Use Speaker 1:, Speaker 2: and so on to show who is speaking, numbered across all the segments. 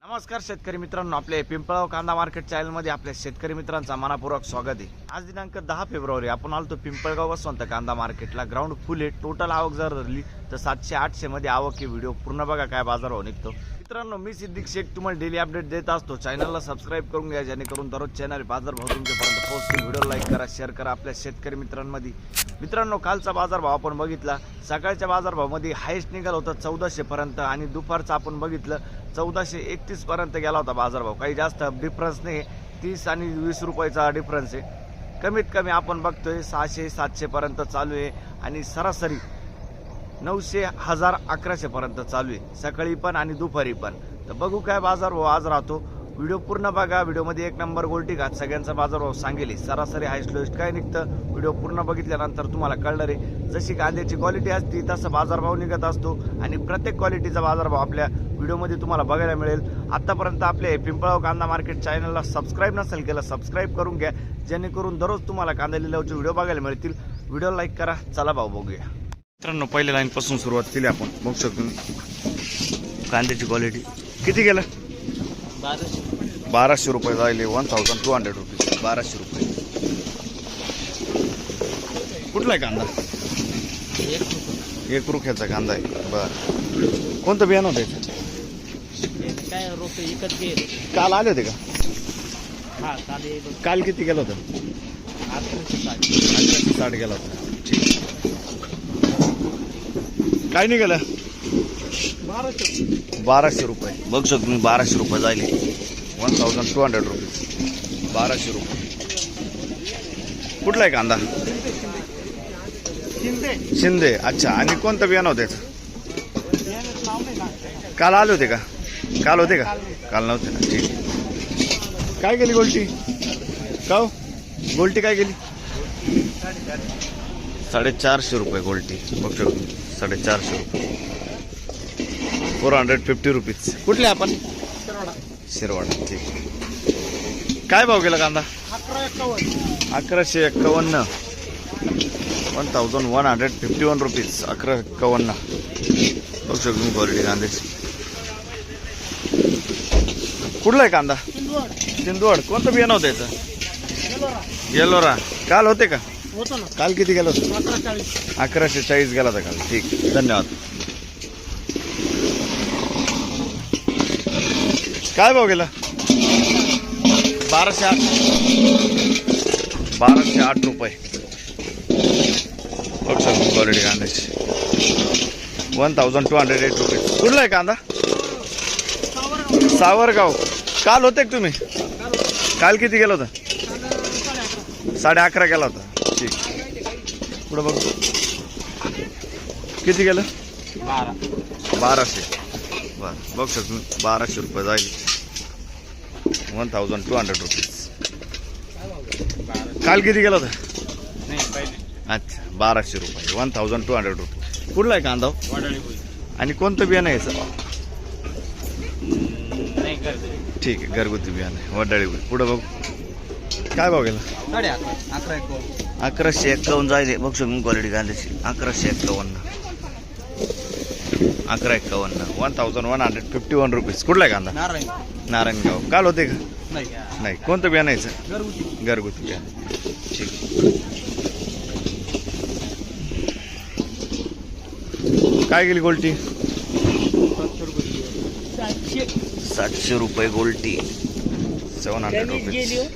Speaker 1: नमस्कार शेतकरी मित्रांनो, आपले पिंपळगाव कांदा मार्केट चॅनलमध्ये आपल्या शेतकरी मित्रांचा मनापूर्वक स्वागत आहे। आज दिनांक 10 फेब्रुवारी आपण आलतो पिंपळगाव वसंत कांदा मार्केटला। ग्राउंड फुल आहे। टोटल आवक जर धरली तर 700-800 मध्ये आवक आहे। व्हिडिओ पूर्ण बघा काय बाजारभाव निघतो। मित्रांनो, मी सिद्दीक शेख तुम्हाला डेली अपडेट देत असतो। चॅनलला सबस्क्राइब करून घ्या जेणेकरून दररोज चॅनल बाजारभाव तुमच्यापर्यंत पोहोचतील। व्हिडिओ लाईक करा, शेअर करा आपल्या शेतकरी मित्रांमध्ये। मित्रांनो, कालचा बाजारभाव आपण बघितला। सकाळच्या बाजारभावामध्ये हायेस्ट निघाला होता 1400 पर्यंत आणि दुपारचा आपण बघितलं 1431 पर्यंत गेला होता बाजारभाव। काही जास्त डिफरन्स नाही, 30 आणि 20 रुपयाचा डिफरन्स आहे। कमीत कमी आपण बघतोय 600-700 पर्यंत चालू आहे आणि सरासरी 900, 1000, 1100 पर्यंत चालू आहे, सकाळी पण आणि दुपारी पण। तर बघू काय बाजारभाव आज राहतो। व्हिडिओ पूर्ण बघा। व्हिडिओमध्ये एक नंबर गोल्टी घात सगळ्यांचा बाजारभाव सांगेल। सरासरी हायस्ट लोएस्ट काय निघतं व्हिडिओ पूर्ण बघितल्यानंतर तुम्हाला कळणार आहे। जशी कांद्याची क्वालिटी असते तसं बाजारभाव निघत असतो आणि प्रत्येक क्वालिटीचा बाजारभाव आपल्या व्हिडिओमध्ये तुम्हाला बघायला मिळेल। आतापर्यंत आपले पिंपळगाव कांदा मार्केट चॅनलला सबस्क्राइब नसेल केलं सबस्क्राइब करून घ्या जेणेकरून दररोज तुम्हाला कांदा लिलावचे व्हिडिओ बघायला मिळतील। व्हिडिओ लाईक करा। चला भाऊ बघूया। मित्रांनो, पहिल्या लाईन पासून सुरुवात केली आपण। बघू शकतो कांद्याची क्वालिटी किती गेलं 1200 रुपये जायले 1200 रुपीज 1200 रुपये। कुठला आहे कांदा? एक रुपयाचा कांदा आहे। बरं, कोणतं बियाणं होतं
Speaker 2: काय रोप विकत घे?
Speaker 1: काल आले होते का?
Speaker 2: हा
Speaker 1: काल किती गेलं होतं? 860 गेला होता। ठीक, काय निघालं? 1200 रुपये। बघू शकतो मी 1200 रुपये जायले 1200 रुपीज 1200 रुपये। कुठला आहे कांदा? शिंदे। अच्छा, आणि कोणतं बियाणं होतं त्याचं? काल आले होते का? काल होते का? काल नव्हते ना। ठीक, काय गेली गोल्टी? का हो? गोल्टी काय गेली? 450 रुपये गोल्टी। बघू शकतो 450 रुपये 450 रुपीज। कुठले आपण? शिरवाडा। ठीक, काय भाव गेला कांदा? 1151 1151 रुपीज 1151। बघू शकतो क्वालिटी कांद्याची। कुठला आहे कांदा? सिंदवड। कोणतं बियाणं होतं याचं? येलोरा। काल होते का? काल किती गेलं होतं? 1140 गेला होता काल। ठीक, धन्यवाद। काय भाव गेला? 1208 रुपये। बघू शकतो क्वालिटी कांद्याची 1208 रुपये। कुठला आहे कांदा? सावरगाव। काल होते का तुम्ही? काल किती गेला होता? 11.5 गेला होता। ठीक, पुढे बघू किती गेलं? 1200। बरं, बघू शकतो 1200 रुपये जाईल 1200 रुपीज। काल किती गेला होता? अच्छा, 1200 रुपये 1200 रुपये। कुठला आहे कांदा? आणि कोणतं बियाणं आहे याचं? ठीक आहे, घरगुती बियाणं आहे, वडाळी। पुढे बघू काय भाव गेला? 1151 जायले। बघू शकतो क्वालिटी कांद्याची 1151 1151 रुपीज। कुठला आहे कांदा? नारायणगाव। काल होते का? नाही। कोणतं बियाणं यायचं? घरगुती बियाणं। ठीक, काय गेली गोल्टी? 700 रुपये गोल्टी 700 रुपये।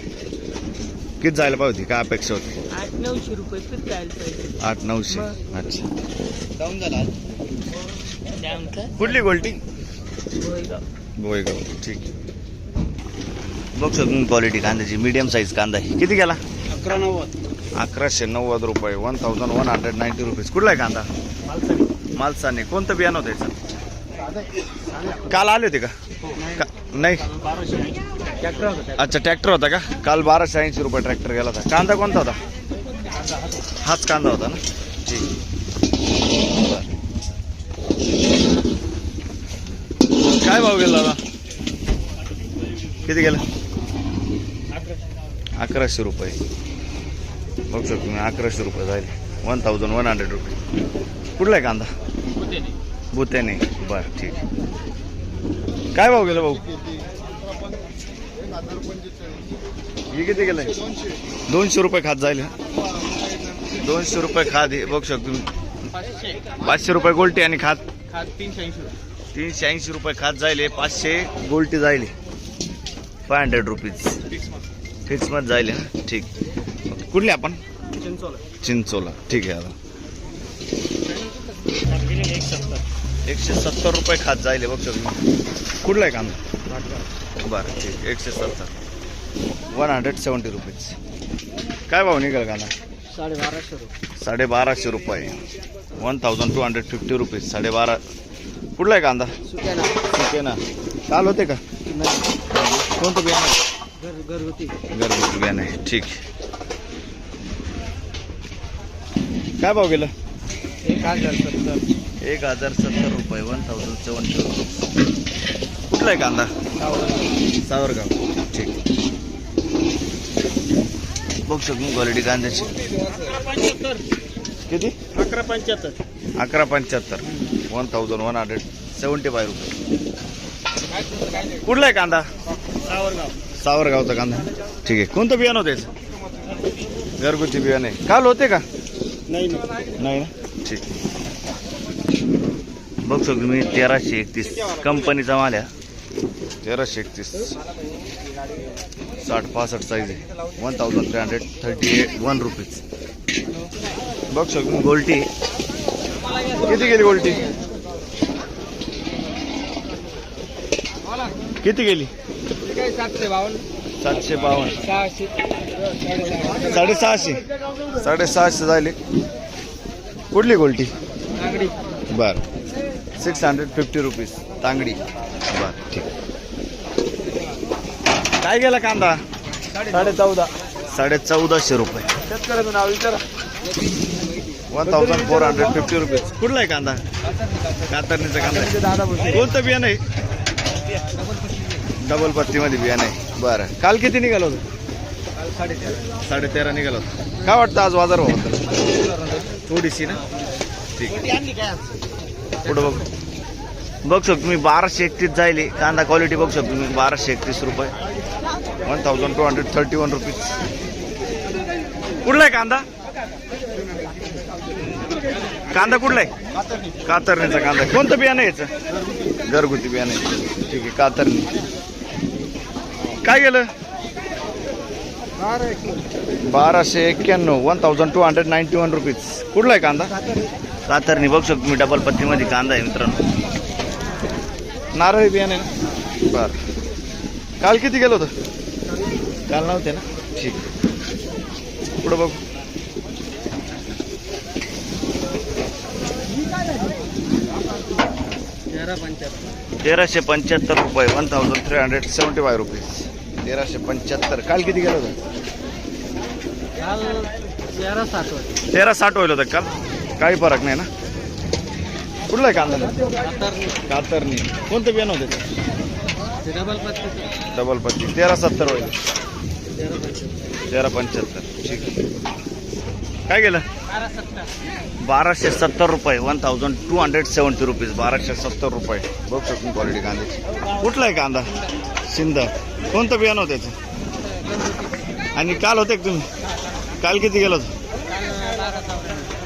Speaker 1: किती जायला पाहिजे? काय अपेक्षा होती?
Speaker 2: 800-900 रुपये फिरता आलं पाहिजे।
Speaker 1: 800-900। अच्छा,
Speaker 2: डाऊन झाला।
Speaker 1: कुठली गोल्टी? गोयगाव। ठीक, बघ शकतो क्वालिटी कांद्याची मीडियम साईज कांदा आहे। किती गेला? 1190 रुपये 1190 रुपीज। कुठला आहे कांदा? मालसाने। कोणतं बियाणं होतं याचं? काल आले होते का? नाही। अच्छा, ट्रॅक्टर होता का? काल 1280 रुपये ट्रॅक्टर गेला होता। कांदा कोणता होता? हाच कांदा होता ना? ठीक, काय भाव गेला दादा? किती गेलं? 1100 रुपये। बघू शकतो मी 1100 रुपये जाईल 1100 रुपये। कुठला आहे कांदा? बुत्याने। बरं, ठीक। काय भाव गेला भाऊ? हे किती गेलंय? 200 रुपये खात जाईल. 200 रुपये खात हे बघू शकतो तुम्ही. 500 रुपये गोल्टी आणि खात 380 रुपये खात जाईल. 500 गोल्टी जाईल. 500 रुपीज फिक्स मध्ये जाईल. ठीक. कुठले आपण? चिंचोला. ठीक आहे. आता 170 रुपये खात जाईल. बघू शकतो. कुठला आहे कांदा? बरं ठीक. 170 170 रुपीज. काय भाव निघाल कांदा? 1250 रुपये 1250 रुपीज. 12.5. कुठला आहे कांदा? सुकेना. काल होते का? कोणतं बियाणं? घरगुती बियाणं आहे. ठीक. काय भाव गेलं? 1070 रुपये 1070 रुपये. कुठला आहे कांदा? सावरगाव. ठीक. बघू शकतो क्वालिटी कांद्याची. किती?
Speaker 2: 1175
Speaker 1: 1175 1175 रुपये. कुठला आहे कांदा? सावरगावचा कांदा. ठीक आहे. कोणतं बियाणं होतं याचं? घरगुती बियाणं आहे. काल होते का? नाही ना. ठीक. बघू शकतो मी 1331 कंपनीचा माल आहे. 1331 60-65 साईज आहे. 1331 रुपीज. बघू शकतो मी गोल्टी. किती गेली गोल्टी? किती गेली? 752 650 झाली. कुठली गोल्टी? बर 650 रुपीज तांगडी. बर ठीक. काय गेला कांदा? 1450 रुपये. शेतकऱ्याचं नाव विचारा. 1450 रुपीज. कुठला आहे कांदा? कातरणीचा कांदा. कोणतं बियाणं आहे? डबल पत्तीमध्ये बियाणं आहे. बरं. काल किती निघालं होतं? 13.5 निघालं होतं. काय वाटतं आज बाजार भाव? थोडीशी ना. ठीक. पुढं बघू. बघू शकतो तुम्ही 1231 जाईल. कांदा क्वालिटी बघू शकतो तुम्ही. 1231 रुपये 1231 रुपीज. कुठला आहे कांदा? कांदा कुठला आहे? कातरणीचा कांदा. कोणतं बियाणं आहे याचं? घरगुती बियाणं आहे. ठीक आहे. कातरणी. काय गेलं? 1291 1291 रुपीज. कुठला आहे कांदा? कातरणी. बघू शकतो मी डबल पत्तीमध्ये कांदा आहे मित्रांनो. नारळी बियाणे ना. बरं. काल किती गेलं होतं? काल नव्हते ना. ठीक. पुढं बघू. ₹1375 रुपये 1375 रुपीज. 1375. काल किती गेलं होतं? 1360 होईल होतं काल. काही फरक नाही ना. कुठला आहे कांदा? कातरणी. कोणतं बियाणं होतं? डबल पत्ती 1370 होईल. 1375. ठीक. काय गेलं? 1270 रुपये 1270 रुपीज. 1270 रुपये. बघू शकतो क्वालिटी कांद्याची. कुठला आहे कांदा? सिंध. कोणतं बियाणं होतं त्याचं? आणि काल होते का तुम्ही? काल किती गेलं होतं?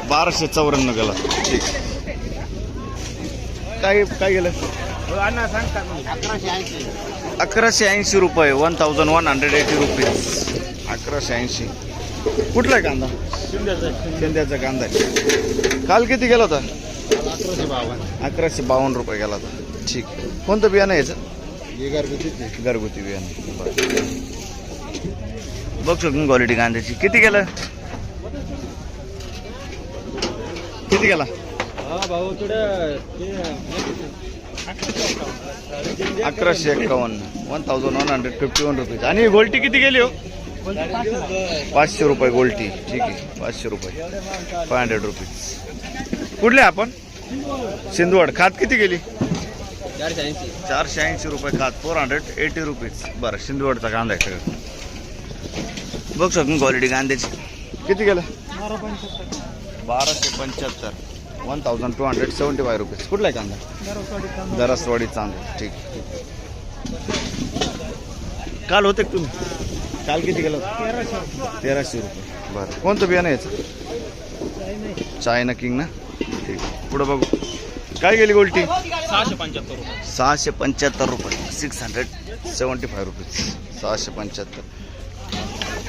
Speaker 1: 1254 गेला. ठीक. काय गेलं? 1180 रुपये 1180 रुपीज. 1180. कुठला आहे कांदा? शिंद्याचा कांदा आहे. काल किती गेला होता? 1152 रुपये गेला होता. ठीक. कोणतं बियाणं आहे याचं? घरगुती बियाणं. बघ शकतो क्वालिटी कांद्याची. किती गेलं? किती गेला? 1151 1151 रुपीज. आणि गोल्टी किती गेली हो? 500 रुपये गोल्टी. ठीक आहे. 500 रुपये 500 रुपीज. कुठले आपण? सिंदवड. खात किती गेली? 480 रुपये खात 480 रुपीज. बरं. सिंदवडचा कांदा आहे सगळं. बघ शकतो क्वालिटी कांद्याची. किती गेलं? 1275 1275 रुपीज. कुठला आहे कांदा? दरसवाडी चांगला. ठीक. काल होते का तुम्ही? काल किती गेलं? 1300 रुपये. बरं, कोणतं बियाणं याचं? चायना किंग ना. ठीक, पुढं बघू. काय गेली गोल्टी?
Speaker 2: 675 रुपये.
Speaker 1: 675 रुपये. 675 रुपीज. 675.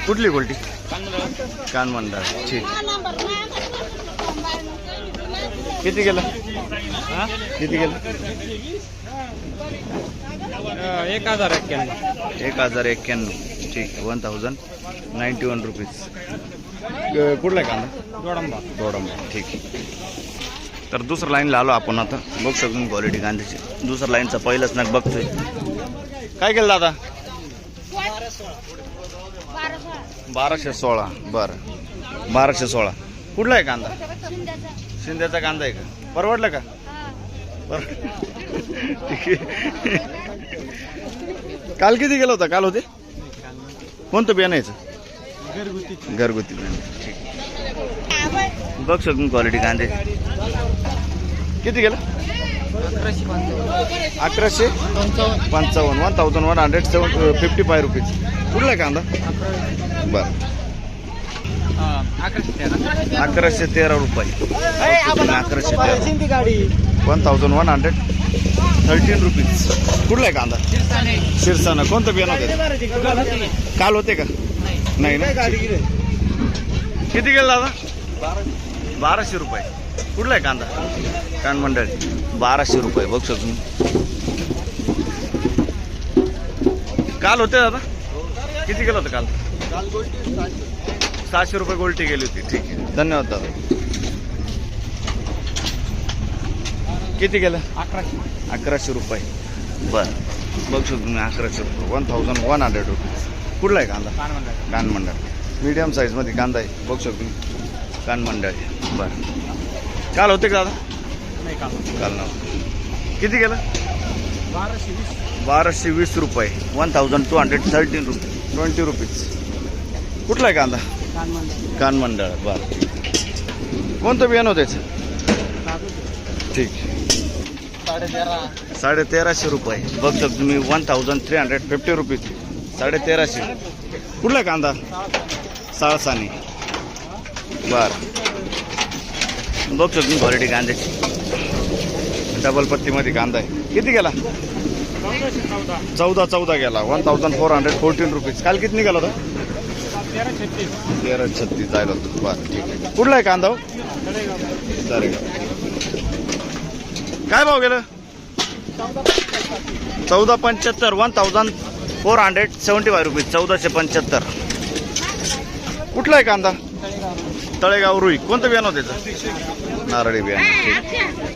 Speaker 1: कुठली गोल्टी? कानमंडळ. ठीक. किती गेलं? किती गेलं? 1091. ठीक, 1091 रुपीज. कुठला आहे कांदा? दोडंबा. ठीक आहे. तर दुसऱ्या लाईनला आलो आपण आता. बघू शकतो क्वालिटी कांद्याची. दुसऱ्या लाईनचा पहिलाच नाक बघतोय. काय केलं दादा? 1216. बरं, 1216. कुठला आहे कांदा? शिंद्याचा कांदा आहे का? परवडलं का? ठीक आहे. काल किती गेलं होतं? काल होते कोणतं बियाणं यायचं? घरगुती बियाणं. ठीक. बघ शकून क्वालिटी कांदे. किती गेलं? 1155. 1155 रुपीज. कुठला आहे कांदा? बरं, 1113 रुपये. 1113. 1113 रुपीज. कुठला आहे कांदा? शिरसाना. कोणतं बियाणं होतं? काल होते का? नाही ना. किती गेलं दादा? 1200 रुपये. कुठला आहे कांदा? कानमंडळ. 1200 रुपये. बघ शकतो. काल होते दादा? किती गेलं होतं काल? 600 रुपये गोल्टी गेली होती. ठीक आहे, धन्यवाद दादा. किती गेलं? 1100 रुपये. बरं, बघू शकतो तुम्ही. 1100 रुपये. 1100 रुपीज. कुठला आहे कांदा? कानमंडळ. मीडियम साईजमध्ये कांदा आहे. बघू शकतो तुम्ही. कानमंडळ. बरं, काल होते का दादा? काल नव्हतं. किती गेलं? 1220 रुपये. 1213 रुपये. 20 रुपीज. कुठला आहे कांदा? कानमंडळ. बरं, कोणतं बियाणं होतं त्याचं? ठीक. 1350 रुपये. बघ शकतो तुम्ही. 1350 रुपीज. 1350. कुठला आहे कांदा? साळसानी. बरं, बघ शकतो क्वालिटी कांद्याची. डबल पत्तीमध्ये कांदा आहे. किती गेला? 14 गेला. 1414 रुपीज. काल किती निघाला होता? 1336 जायला होतं. बरं, ठीक आहे. कुठला आहे कांदा? तळेगाव. काय भाव गेलं? 1475. 1475 रुपीज. 1475. कुठला आहे कांदा? तळेगाव रुई. कोणतं बियाणं होतं त्याचं? नारळी बियाणं. ठीक.